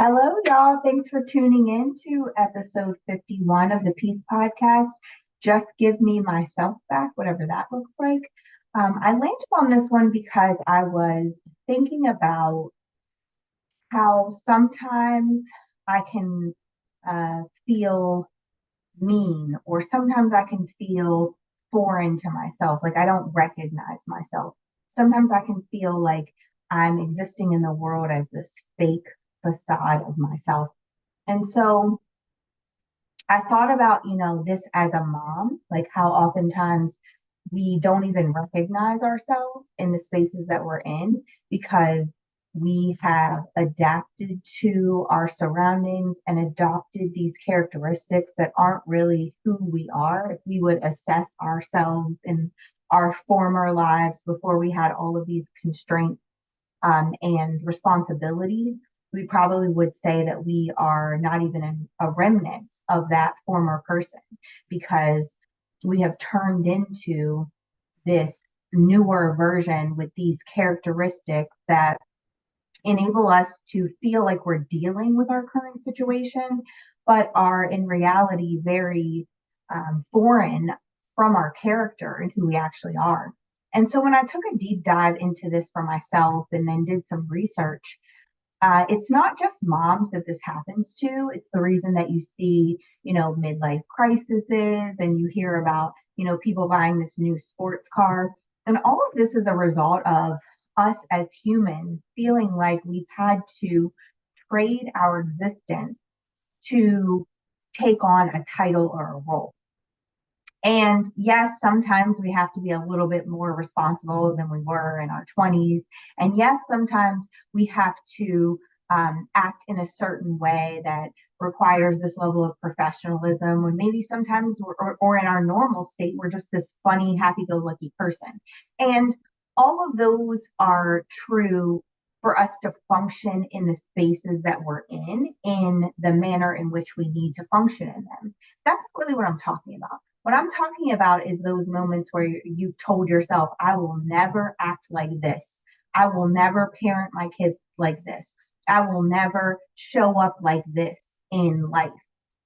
Hello, y'all. Thanks for tuning in to episode 51 of the Peace Podcast. Just give me myself back, whatever that looks like. I landed on this one because I was thinking about how sometimes I can feel mean, or sometimes I can feel foreign to myself, like I don't recognize myself. Sometimes I can feel like I'm existing in the world as this fake facade of myself. And so I thought about, this as a mom, like how oftentimes we don't even recognize ourselves in the spaces that we're in because we have adapted to our surroundings and adopted these characteristics that aren't really who we are. If we would assess ourselves in our former lives before we had all of these constraints and responsibilities, we probably would say that we are not even a remnant of that former person because we have turned into this newer version with these characteristics that enable us to feel like we're dealing with our current situation, but are in reality very foreign from our character and who we actually are. And so when I took a deep dive into this for myself and then did some research, it's not just moms that this happens to. It's the reason that you see, midlife crises and you hear about, people buying this new sports car. And all of this is a result of us as humans feeling like we've had to trade our existence to take on a title or a role. And yes, sometimes we have to be a little bit more responsible than we were in our 20s. And yes, sometimes we have to act in a certain way that requires this level of professionalism when maybe sometimes or in our normal state, we're just this funny, happy go lucky person. And all of those are true for us to function in the spaces that we're in the manner in which we need to function in them. That's really what I'm talking about. What I'm talking about is those moments where you told yourself, I will never act like this. I will never parent my kids like this. I will never show up like this in life.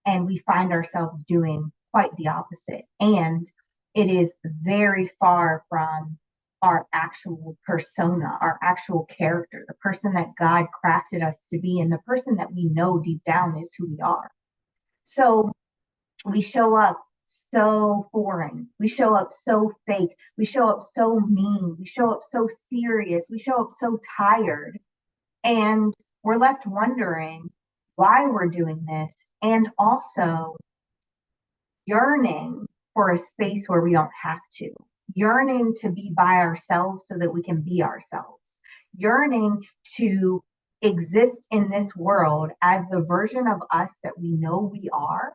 And we find ourselves doing quite the opposite. And it is very far from our actual persona, our actual character, the person that God crafted us to be, and the person that we know deep down is who we are. So we show up so foreign. We show up so fake. We show up so mean. We show up so serious. We show up so tired. And we're left wondering why we're doing this and also yearning for a space where we don't have to, yearning to be by ourselves so that we can be ourselves, yearning to exist in this world as the version of us that we know we are,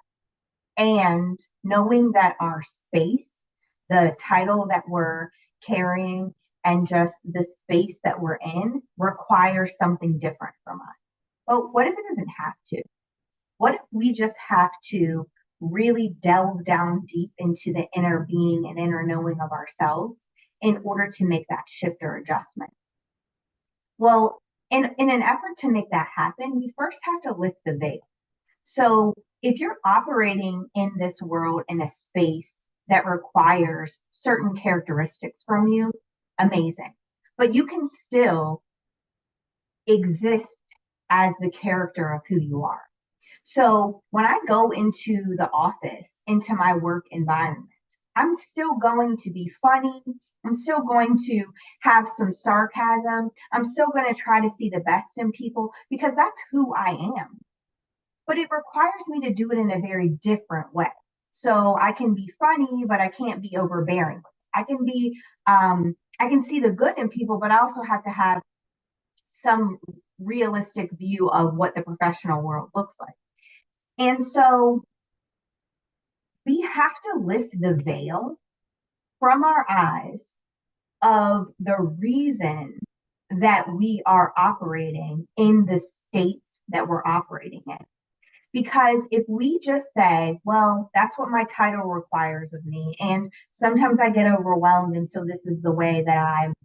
and knowing that our space, the title that we're carrying, and just the space that we're in requires something different from us. But what if it doesn't have to? What if we just have to really delve down deep into the inner being and inner knowing of ourselves in order to make that shift or adjustment? Well, in an effort to make that happen, we first have to lift the veil. So if you're operating in this world in a space that requires certain characteristics from you, amazing. But you can still exist as the character of who you are. So when I go into the office, into my work environment, I'm still going to be funny. I'm still going to have some sarcasm. I'm still going to try to see the best in people because that's who I am. But it requires me to do it in a very different way. So I can be funny, but I can't be overbearing. I can be, I can see the good in people, but I also have to have some realistic view of what the professional world looks like. And so we have to lift the veil from our eyes of the reason that we are operating in the states that we're operating in. Because if we just say, well, that's what my title requires of me, and sometimes I get overwhelmed, and so this is the way that I'm,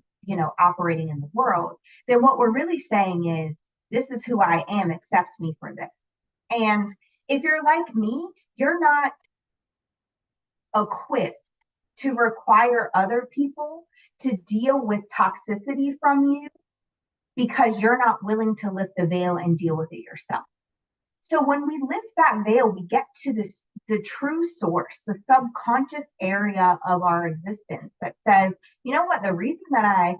operating in the world, then what we're really saying is This is who I am. Accept me for this. And if you're like me, you're not equipped to require other people to deal with toxicity from you because you're not willing to lift the veil and deal with it yourself. So when we lift that veil, we get to the true source, the subconscious area of our existence that says, you know what, the reason that I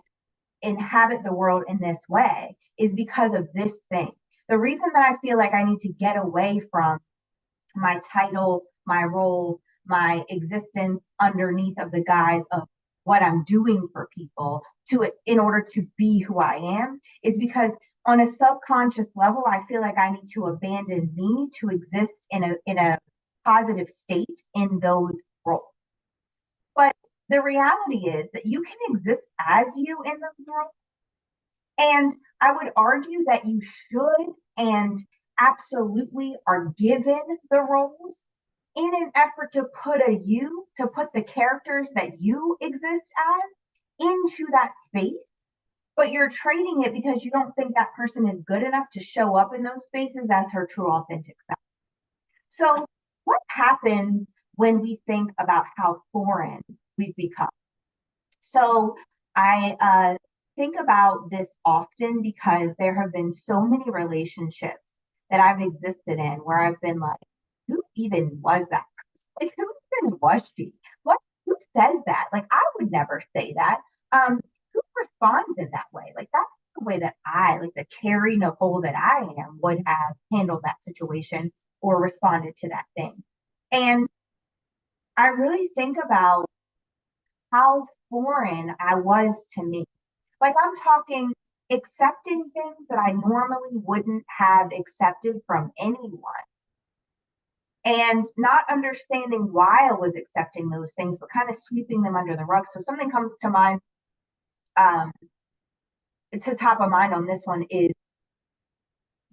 inhabit the world in this way is because of this thing. The reason that I feel like I need to get away from my title, my role, my existence underneath of the guise of what I'm doing for people to in order to be who I am is because on a subconscious level, I feel like I need to abandon me to exist in a positive state in those roles. But the reality is that you can exist as you in those roles. And I would argue that you should and absolutely are given the roles in an effort to put the characters that you exist as into that space, but you're trading it because you don't think that person is good enough to show up in those spaces as her true authentic self. So what happens when we think about how foreign we've become? So I think about this often because there have been so many relationships that I've existed in where I've been like, who even was that? Like, who even was she? What? Who says that? Like, I would never say that. Who responds in that way? Like, that's the way that like the Carrie Nicole that I am, would have handled that situation or responded to that thing. And I really think about how foreign I was to me. Like, I'm talking accepting things that I normally wouldn't have accepted from anyone and not understanding why I was accepting those things, but kind of sweeping them under the rug. So something comes to mind, um, to top of mind on this one is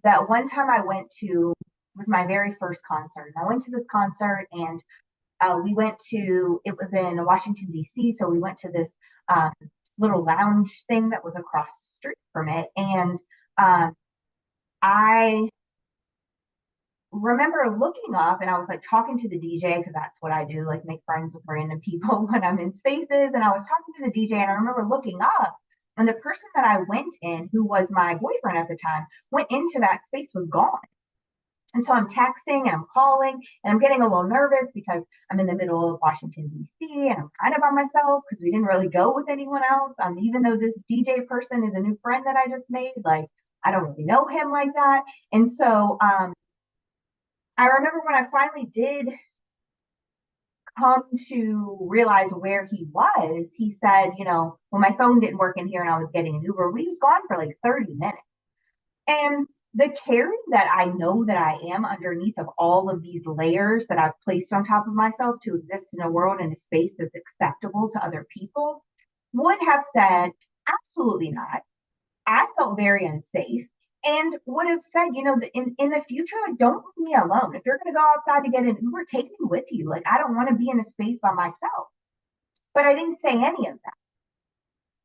that one time I went to was my very first concert. And I went to this concert and we went to it was in Washington D.C. So we went to this um, little lounge thing that was across the street from it, and I remember looking up and I was like talking to the DJ because that's what I do, like make friends with random people when I'm in spaces. And I was talking to the DJ and I remember looking up and the person that I went in, who was my boyfriend at the time, went into that space, was gone. And so I'm texting and I'm calling and I'm getting a little nervous because I'm in the middle of Washington, D.C. and I'm kind of by myself because we didn't really go with anyone else. Even though this DJ person is a new friend that I just made, like I don't really know him like that. And so I remember when I finally did come to realize where he was, he said, well, my phone didn't work in here and I was getting an Uber. We was gone for like 30 minutes. And the caring that I know that I am underneath of all of these layers that I've placed on top of myself to exist in a world and a space that's acceptable to other people would have said, absolutely not. I felt very unsafe and would have said, in the future, like, don't leave me alone. If you're going to go outside to get an Uber, take me with you. Like, I don't want to be in a space by myself. But I didn't say any of that.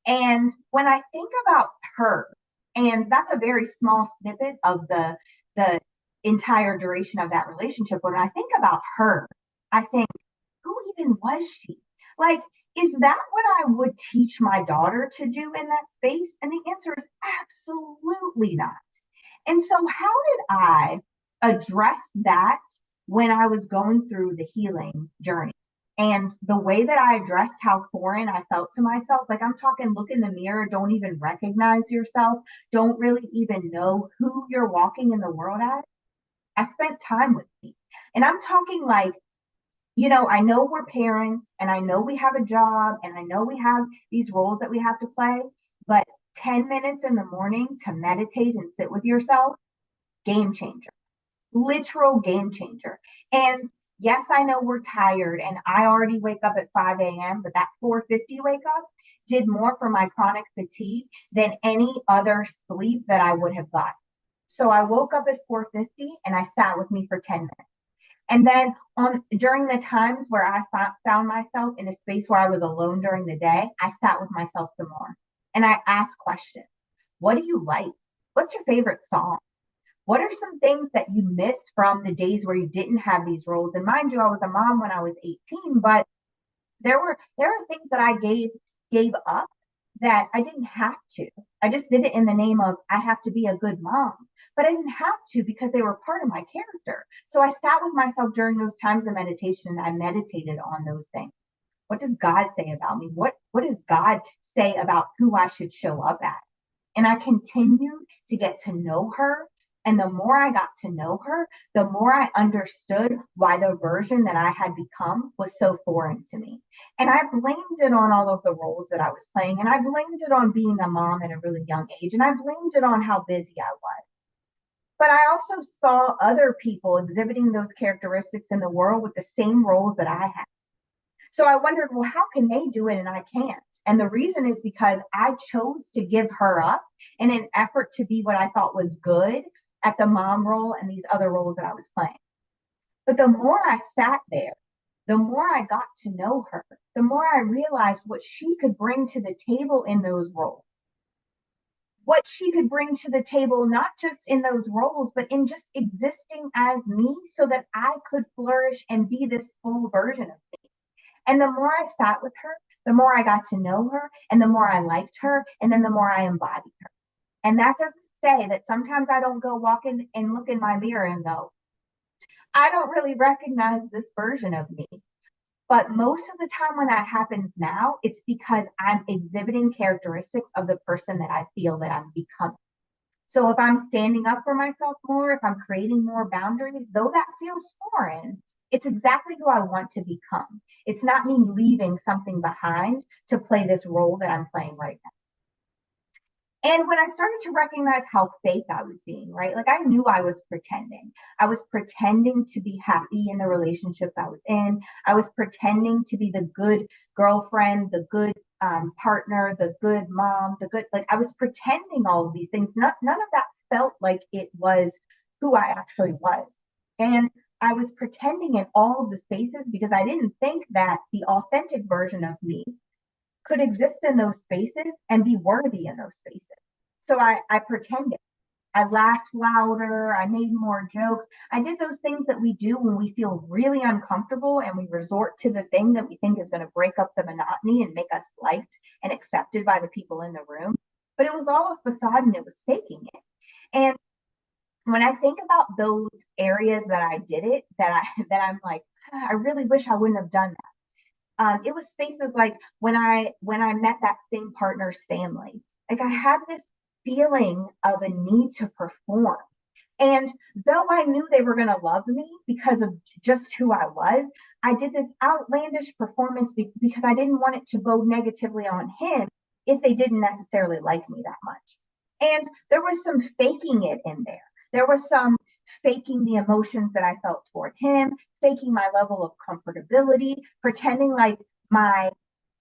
And when I think about her, and that's a very small snippet of the entire duration of that relationship. When I think about her, I think, who even was she? Like, is that what I would teach my daughter to do in that space? And the answer is absolutely not. And so, how did I address that when I was going through the healing journey? And the way that I addressed how foreign I felt to myself, like I'm talking, look in the mirror, don't even recognize yourself, don't really even know who you're walking in the world as. I spent time with me. And I'm talking like, I know we're parents and I know we have a job and I know we have these roles that we have to play, but 10 minutes in the morning to meditate and sit with yourself, game changer, literal game changer. And yes, I know we're tired and I already wake up at 5 a.m., but that 4:50 wake up did more for my chronic fatigue than any other sleep that I would have got. So I woke up at 4:50 and I sat with me for 10 minutes. And then during the times where I found myself in a space where I was alone during the day, I sat with myself some more and I asked questions. What do you like? What's your favorite song? What are some things that you missed from the days where you didn't have these roles? And mind you, I was a mom when I was 18, but there are things that I gave up that I didn't have to. I just did it in the name of I have to be a good mom. But I didn't have to because they were part of my character. So I sat with myself during those times of meditation and I meditated on those things. What does God say about me? What does God say about who I should show up as? And I continued to get to know her. And the more I got to know her, the more I understood why the version that I had become was so foreign to me. And I blamed it on all of the roles that I was playing. And I blamed it on being a mom at a really young age. And I blamed it on how busy I was. But I also saw other people exhibiting those characteristics in the world with the same roles that I had. So I wondered, well, how can they do it and I can't? And the reason is because I chose to give her up in an effort to be what I thought was good at the mom role and these other roles that I was playing. But the more I sat there, the more I got to know her, the more I realized what she could bring to the table in those roles. What she could bring to the table, not just in those roles, but in just existing as me so that I could flourish and be this full version of me. And the more I sat with her, the more I got to know her, and the more I liked her, and then the more I embodied her. And that doesn't say that sometimes I don't go walk in and look in my mirror and go, I don't really recognize this version of me. But most of the time when that happens now, it's because I'm exhibiting characteristics of the person that I feel that I'm becoming. So if I'm standing up for myself more, if I'm creating more boundaries, though that feels foreign, it's exactly who I want to become. It's not me leaving something behind to play this role that I'm playing right now. And when I started to recognize how fake I was being, right? Like I knew I was pretending. I was pretending to be happy in the relationships I was in. I was pretending to be the good girlfriend, the good partner, the good mom, the good, like I was pretending all of these things. None of that felt like it was who I actually was. And I was pretending in all of the spaces because I didn't think that the authentic version of me could exist in those spaces and be worthy in those spaces. So I pretended. I laughed louder. I made more jokes. I did those things that we do when we feel really uncomfortable and we resort to the thing that we think is going to break up the monotony and make us liked and accepted by the people in the room. But it was all a facade and it was faking it. And when I think about those areas that I did it, that I'm like, I really wish I wouldn't have done that. It was spaces like when I met that same partner's family. Like I had this feeling of a need to perform. And though I knew they were going to love me because of just who I was, I did this outlandish performance because I didn't want it to go negatively on him if they didn't necessarily like me that much. And there was some faking it in there. There was some faking the emotions that I felt toward him, faking my level of comfortability, pretending like my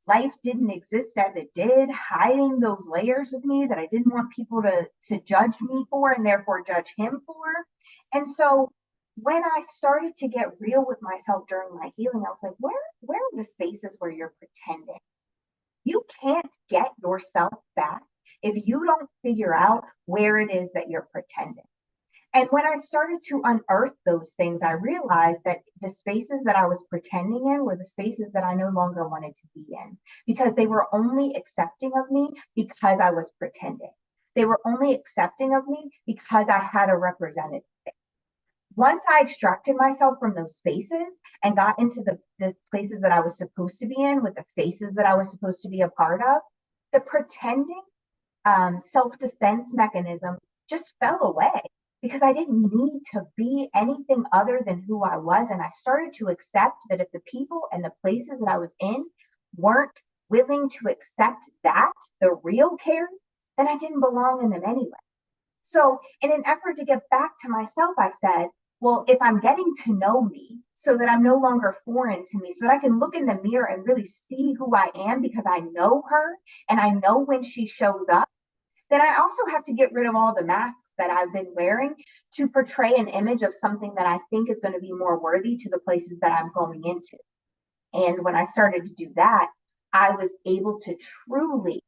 life didn't exist as it did, hiding those layers of me that I didn't want people to judge me for and therefore judge him for. And so when I started to get real with myself during my healing, I was like, where are the spaces where you're pretending? You can't get yourself back if you don't figure out where it is that you're pretending. And when I started to unearth those things, I realized that the spaces that I was pretending in were the spaces that I no longer wanted to be in because they were only accepting of me because I was pretending. They were only accepting of me because I had a representative. Once I extracted myself from those spaces and got into the places that I was supposed to be in with the faces that I was supposed to be a part of, the pretending self defense mechanism just fell away because I didn't need to be anything other than who I was. And I started to accept that if the people and the places that I was in weren't willing to accept that, the real Carrie, then I didn't belong in them anyway. So, in an effort to get back to myself, I said, well, if I'm getting to know me so that I'm no longer foreign to me, so that I can look in the mirror and really see who I am because I know her and I know when she shows up, then I also have to get rid of all the masks that I've been wearing to portray an image of something that I think is going to be more worthy to the places that I'm going into. And when I started to do that, I was able to truly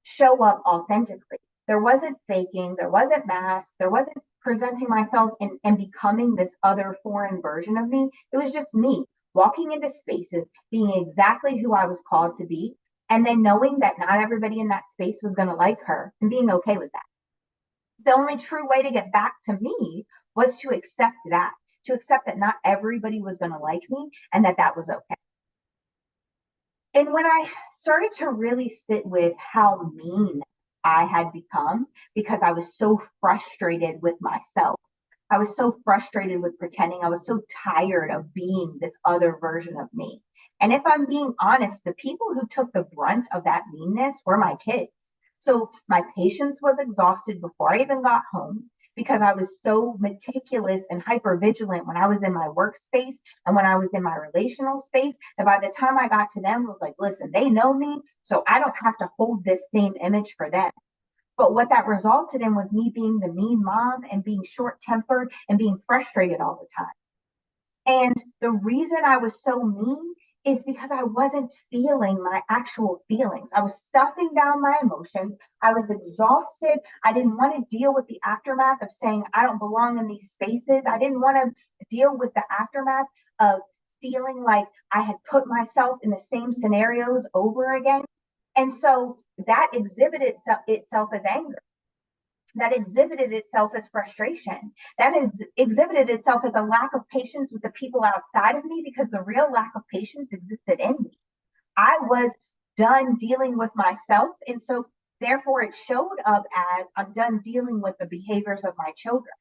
show up authentically. There wasn't faking, there wasn't mask, there wasn't presenting myself and becoming this other foreign version of me. It was just me walking into spaces, being exactly who I was called to be, and then knowing that not everybody in that space was going to like her and being okay with that. The only true way to get back to me was to accept that not everybody was going to like me and that that was okay. And when I started to really sit with how mean I had become because I was so frustrated with myself, I was so frustrated with pretending, I was so tired of being this other version of me. And if I'm being honest, the people who took the brunt of that meanness were my kids. So my patience was exhausted before I even got home because I was so meticulous and hyper vigilant when I was in my workspace and when I was in my relational space that by the time I got to them, it was like, listen, they know me, so I don't have to hold this same image for them. But what that resulted in was me being the mean mom and being short tempered and being frustrated all the time. And the reason I was so mean is because I wasn't feeling my actual feelings. I was stuffing down my emotions. I was exhausted. I didn't want to deal with the aftermath of saying I don't belong in these spaces. I didn't want to deal with the aftermath of feeling like I had put myself in the same scenarios over again. And so that exhibited itself as anger, that exhibited itself as frustration, that is exhibited itself as a lack of patience with the people outside of me because the real lack of patience existed in me. I was done dealing with myself. And so therefore it showed up as I'm done dealing with the behaviors of my children.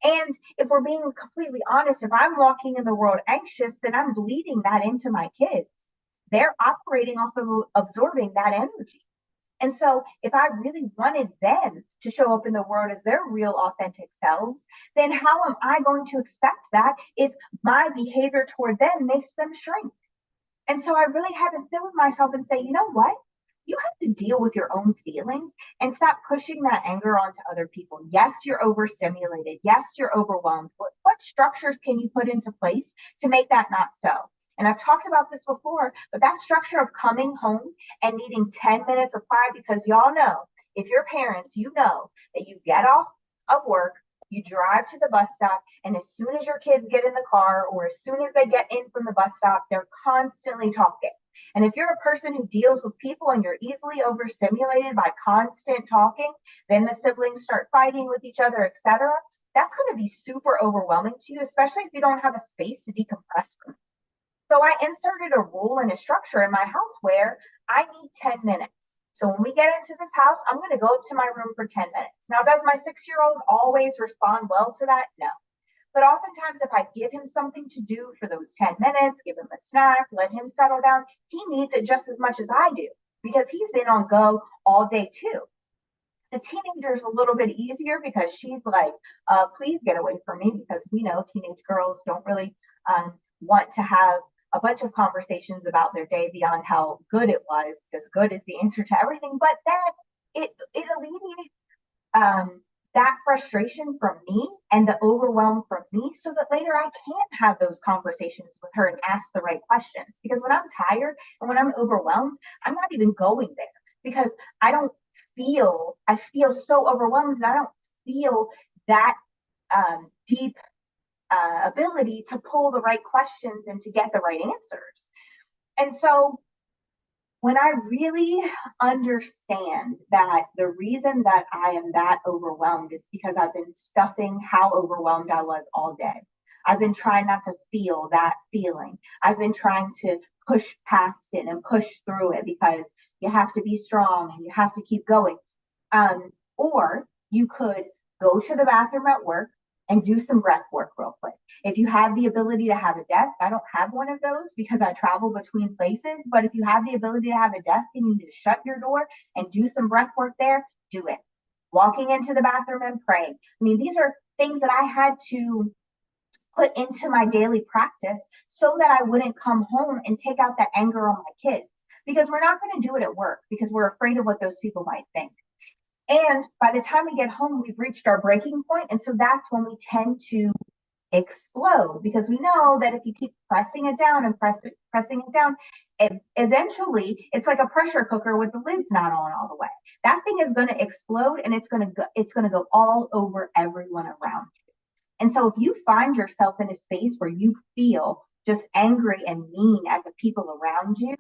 And if we're being completely honest, if I'm walking in the world anxious, then I'm bleeding that into my kids. They're operating off of absorbing that energy. And so, if I really wanted them to show up in the world as their real, authentic selves, then how am I going to expect that if my behavior toward them makes them shrink? And so, I really had to sit with myself and say, you know what? You have to deal with your own feelings and stop pushing that anger onto other people. Yes, you're overstimulated. Yes, you're overwhelmed. What structures can you put into place to make that not so? And I've talked about this before, but that structure of coming home and needing 10 minutes of quiet, because y'all know, if you're parents, you know that you get off of work, you drive to the bus stop, and as soon as your kids get in the car or as soon as they get in from the bus stop, they're constantly talking. And if you're a person who deals with people and you're easily overstimulated by constant talking, then the siblings start fighting with each other, etc. That's going to be super overwhelming to you, especially if you don't have a space to decompress from. So I inserted a rule and a structure in my house where I need 10 minutes. So when we get into this house, I'm going to go up to my room for 10 minutes. Now, does my 6-year-old always respond well to that? No. But oftentimes, if I give him something to do for those 10 minutes, give him a snack, let him settle down, he needs it just as much as I do because he's been on go all day too. The teenager's a little bit easier because she's like, please get away from me because we know teenage girls don't really want to have a bunch of conversations about their day beyond how good it was because good is the answer to everything. But then it alleviates that frustration from me and the overwhelm from me so that later I can have those conversations with her and ask the right questions. Because when I'm tired and when I'm overwhelmed, I'm not even going there because I feel so overwhelmed that I don't feel that deep ability to pull the right questions and to get the right answers. And so when I really understand that the reason that I am that overwhelmed is because I've been stuffing how overwhelmed I was all day. I've been trying not to feel that feeling. I've been trying to push past it and push through it because you have to be strong and you have to keep going. Or you could go to the bathroom at work and do some breath work real quick. If you have the ability to have a desk, I don't have one of those because I travel between places. But if you have the ability to have a desk and you need to shut your door and do some breath work there, do it. Walking into the bathroom and praying. I mean, these are things that I had to put into my daily practice so that I wouldn't come home and take out that anger on my kids because we're not going to do it at work because we're afraid of what those people might think. And by the time we get home, we've reached our breaking point. And so that's when we tend to explode, because we know that if you keep pressing it down and pressing it down, eventually it's like a pressure cooker with the lids not on all the way. That thing is going to explode, and it's going to go all over everyone around you. And so if you find yourself in a space where you feel just angry and mean at the people around you,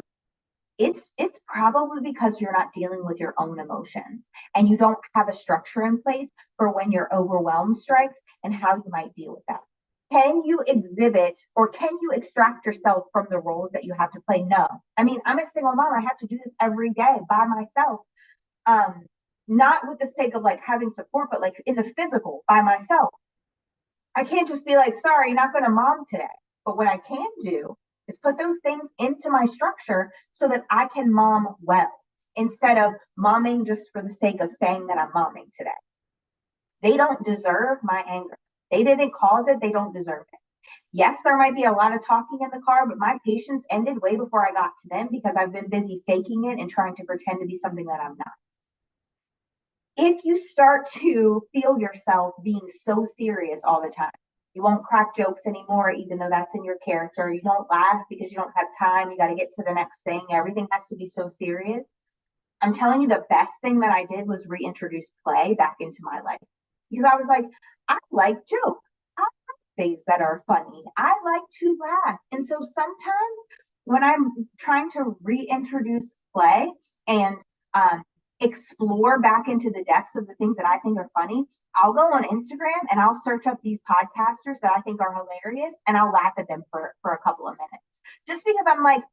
it's probably because you're not dealing with your own emotions, and you don't have a structure in place for when your overwhelm strikes and how you might deal with that. Can you exhibit, or can you extract yourself from the roles that you have to play? No. I mean, I'm a single mom. I have to do this every day by myself. Um, Not with the sake of like having support, but like in the physical by myself. I can't just be like, sorry, not going to mom today. But what I can do is put those things into my structure so that I can mom well, instead of momming just for the sake of saying that I'm momming today. They don't deserve my anger. They didn't cause it. They don't deserve it. Yes, there might be a lot of talking in the car, but my patience ended way before I got to them because I've been busy faking it and trying to pretend to be something that I'm not. If you start to feel yourself being so serious all the time, you won't crack jokes anymore, even though that's in your character. You don't laugh because you don't have time. You got to get to the next thing. Everything has to be so serious. I'm telling you, the best thing that I did was reintroduce play back into my life, because I was like, I like jokes. I like things that are funny. I like to laugh. And so sometimes when I'm trying to reintroduce play and um, explore back into the depths of the things that I think are funny, I'll go on Instagram and I'll search up these podcasters that I think are hilarious, and I'll laugh at them for a couple of minutes. Just because I'm like,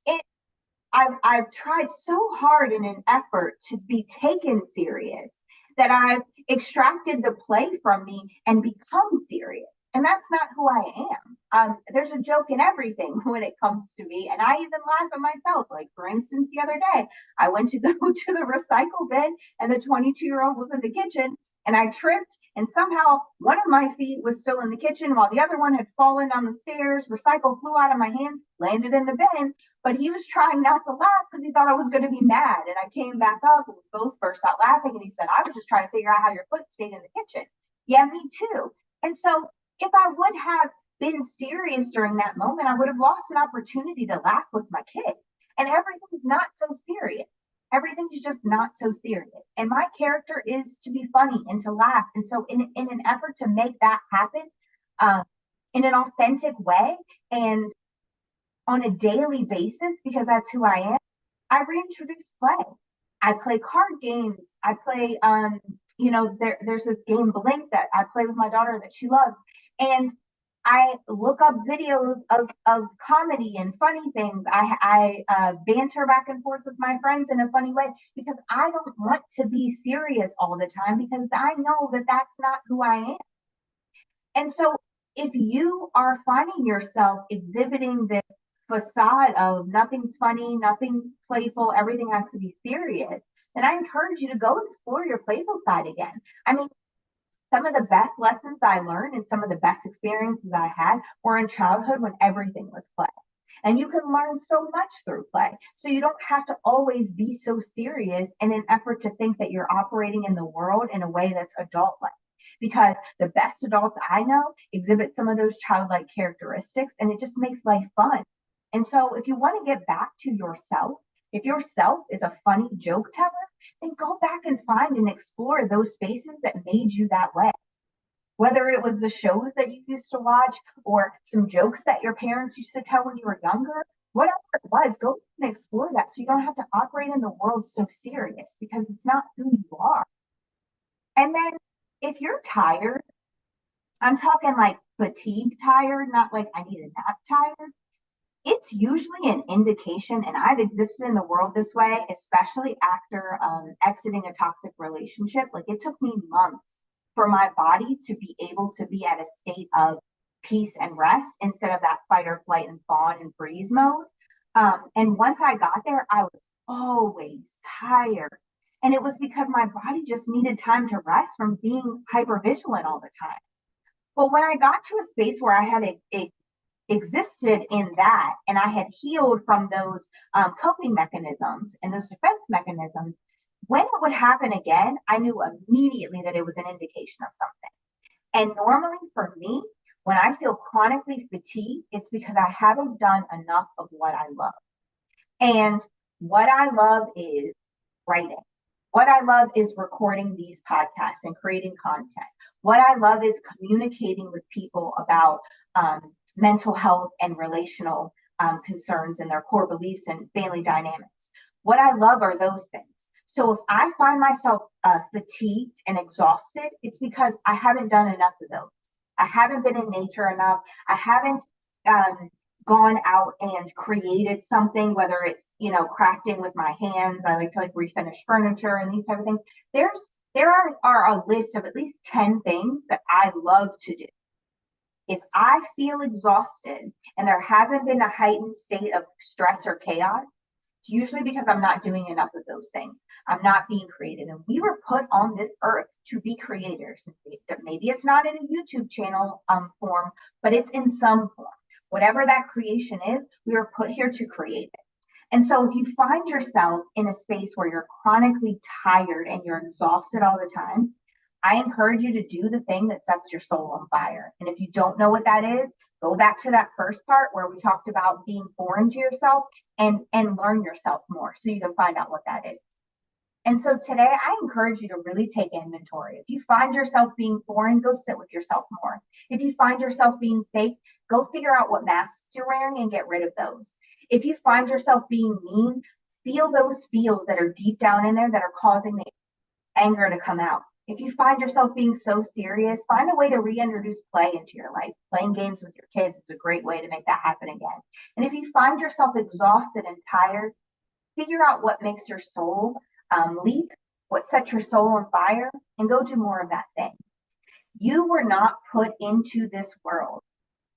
it I've tried so hard in an effort to be taken serious that I've extracted the play from me and become serious. And that's not who I am. There's a joke in everything when it comes to me. And I even laugh at myself. Like, for instance, the other day, I went to go to the recycle bin, and the 22-year-old was in the kitchen, and I tripped, and somehow one of my feet was still in the kitchen while the other one had fallen down the stairs. Recycle flew out of my hands, landed in the bin, but he was trying not to laugh because he thought I was going to be mad. And I came back up and we both burst out laughing. And he said, I was just trying to figure out how your foot stayed in the kitchen. Yeah, me too. And so if I would have been serious during that moment, I would have lost an opportunity to laugh with my kids. And everything's not so serious. Everything's just not so serious. And my character is to be funny and to laugh. And so, in an effort to make that happen in an authentic way and on a daily basis, because that's who I am, I reintroduce play. I play card games. I play, there's this game Blink that I play with my daughter that she loves. And I look up videos of comedy and funny things. I banter back and forth with my friends in a funny way, because I don't want to be serious all the time, because I know that that's not who I am. And so if you are finding yourself exhibiting this facade of nothing's funny, nothing's playful, everything has to be serious, then I encourage you to go explore your playful side again. I mean, some of the best lessons I learned and some of the best experiences I had were in childhood when everything was play. And you can learn so much through play. So you don't have to always be so serious in an effort to think that you're operating in the world in a way that's adult like. Because the best adults I know exhibit some of those childlike characteristics, and it just makes life fun. And so if you want to get back to yourself, if yourself is a funny joke teller, then go back and find and explore those spaces that made you that way. Whether it was the shows that you used to watch or some jokes that your parents used to tell when you were younger, whatever it was, go and explore that so you don't have to operate in the world so serious, because it's not who you are. And then if you're tired, I'm talking like fatigue tired, not like I need a nap tired. It's usually an indication, and I've existed in the world this way, especially after exiting a toxic relationship. Like, it took me months for my body to be able to be at a state of peace and rest instead of that fight or flight and fawn and freeze mode. And once I got there, I was always tired. And it was because my body just needed time to rest from being hyper vigilant all the time. But when I got to a space where I had existed in that, and I had healed from those coping mechanisms and those defense mechanisms, when it would happen again, I knew immediately that it was an indication of something. And normally for me, When I feel chronically fatigued, it's because I haven't done enough of what I love. And what I love is writing. What I love is recording these podcasts and creating content. What I love is communicating with people about mental health and relational concerns and their core beliefs and family dynamics. What I love are those things. So if I find myself fatigued and exhausted, it's because I haven't done enough of those. I haven't been in nature enough. I haven't gone out and created something, whether it's, crafting with my hands. I like to refinish furniture and these type of things. There are a list of at least 10 things that I love to do. If I feel exhausted and there hasn't been a heightened state of stress or chaos, it's usually because I'm not doing enough of those things. I'm not being creative. And we were put on this earth to be creators. Maybe it's not in a YouTube channel form, but it's in some form. Whatever that creation is, we were put here to create it. And so if you find yourself in a space where you're chronically tired and you're exhausted all the time, I encourage you to do the thing that sets your soul on fire. And if you don't know what that is, go back to that first part where we talked about being foreign to yourself and learn yourself more so you can find out what that is. And so today I encourage you to really take inventory. If you find yourself being foreign, go sit with yourself more. If you find yourself being fake, go figure out what masks you're wearing and get rid of those. If you find yourself being mean, feel those feels that are deep down in there that are causing the anger to come out. If you find yourself being so serious, find a way to reintroduce play into your life. Playing games with your kids is a great way to make that happen again. And if you find yourself exhausted and tired, figure out what makes your soul leap, what sets your soul on fire, and go do more of that thing. You were not put into this world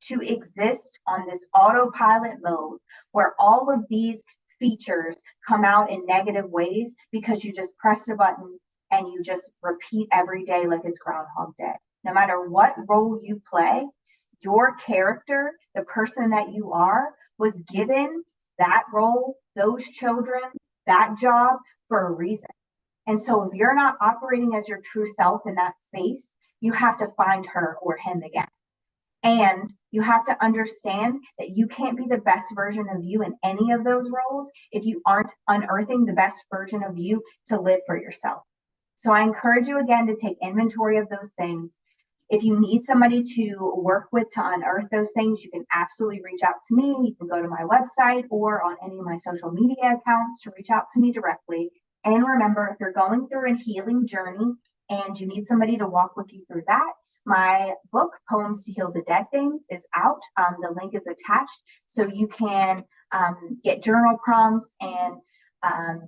to exist on this autopilot mode where all of these features come out in negative ways because you just press a button and you just repeat every day like it's Groundhog Day. No matter what role you play, your character, the person that you are, was given that role, those children, that job for a reason. And so if you're not operating as your true self in that space, you have to find her or him again. And you have to understand that you can't be the best version of you in any of those roles if you aren't unearthing the best version of you to live for yourself. So I encourage you again to take inventory of those things. If you need somebody to work with to unearth those things, you can absolutely reach out to me. You can go to my website or on any of my social media accounts to reach out to me directly. And remember, if you're going through a healing journey and you need somebody to walk with you through that, my book, Poems to Heal the Dead Things, is out. The link is attached. So you can get journal prompts and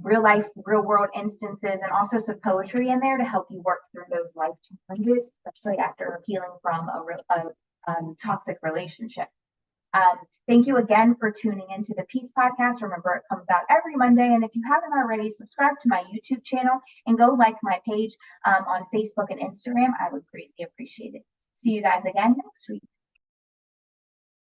real life, real world instances, and also some poetry in there to help you work through those life challenges, especially after healing from a toxic relationship. Thank you again for tuning into the Peace Podcast. Remember, it comes out every Monday. And if you haven't already, subscribe to my YouTube channel and go like my page on Facebook and Instagram. I would greatly appreciate it. See you guys again next week.